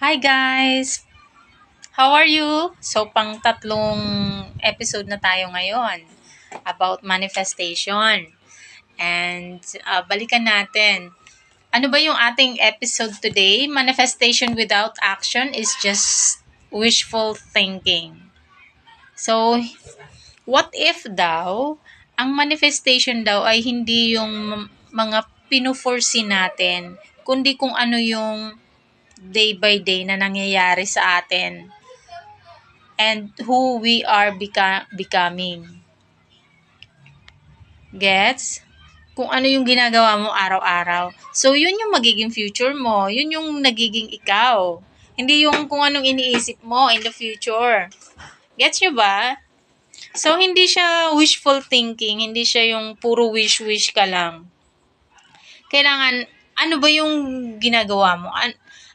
Hi guys! How are you? So, pang tatlong episode na tayo ngayon about manifestation. And balikan natin. Ano ba yung ating episode today? Manifestation without action is just wishful thinking. So, what if daw, ang manifestation daw ay hindi yung mga pinuforesee natin, kundi kung ano yung day by day na nangyayari sa atin and who we are becoming. Gets? Kung ano yung ginagawa mo araw-araw. So, yun yung magiging future mo. Yun yung nagiging ikaw. Hindi yung kung anong iniisip mo in the future. Gets nyo ba? So, hindi siya wishful thinking. Hindi siya yung puro wish-wish ka lang. Kailangan, ano ba yung ginagawa mo?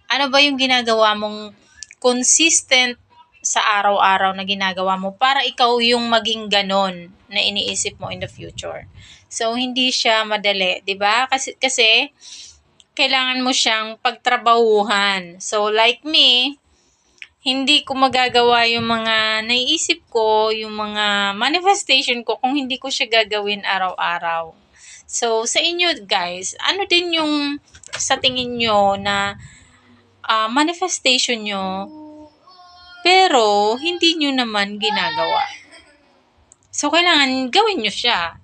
Ano ba yung ginagawa mong consistent sa araw-araw na ginagawa mo para ikaw yung maging ganon na iniisip mo in the future. So, hindi siya madali, di ba? Kasi kailangan mo siyang pagtrabahuhan. So, like me, hindi ko magagawa yung mga naiisip ko, yung mga manifestation ko kung hindi ko siya gagawin araw-araw. So, sa inyo guys, ano din yung sa tingin nyo na manifestation nyo pero hindi nyo naman ginagawa. So, kailangan gawin nyo siya.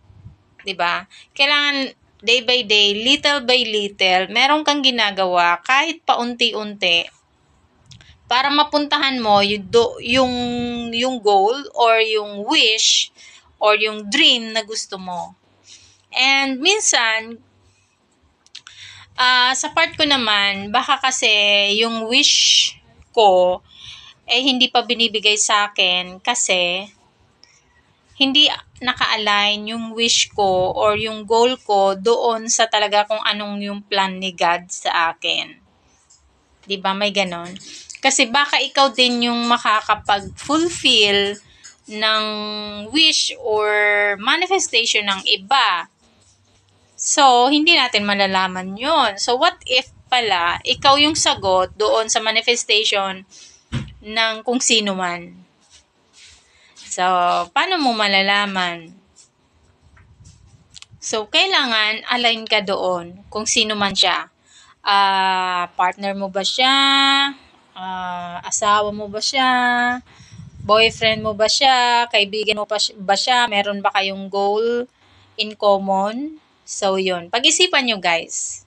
'Di ba? Kailangan day by day, little by little, meron kang ginagawa kahit paunti-unti para mapuntahan mo yung goal or yung wish or yung dream na gusto mo. And minsan, sa part ko naman, baka kasi yung wish ko hindi pa binibigay sa akin kasi hindi naka-align yung wish ko or yung goal ko doon sa talaga kung anong yung plan ni God sa akin. 'Di ba? May ganon. Kasi baka ikaw din yung makakapag-fulfill ng wish or manifestation ng iba. So, hindi natin malalaman yun. So, what if pala, ikaw yung sagot doon sa manifestation ng kung sino man. So, paano mo malalaman? So, kailangan align ka doon kung sino man siya. Partner mo ba siya? Asawa mo ba siya? Boyfriend mo ba siya? Kaibigan mo ba siya? Meron ba kayong goal in common? So, yun. Pag-isipan nyo, guys.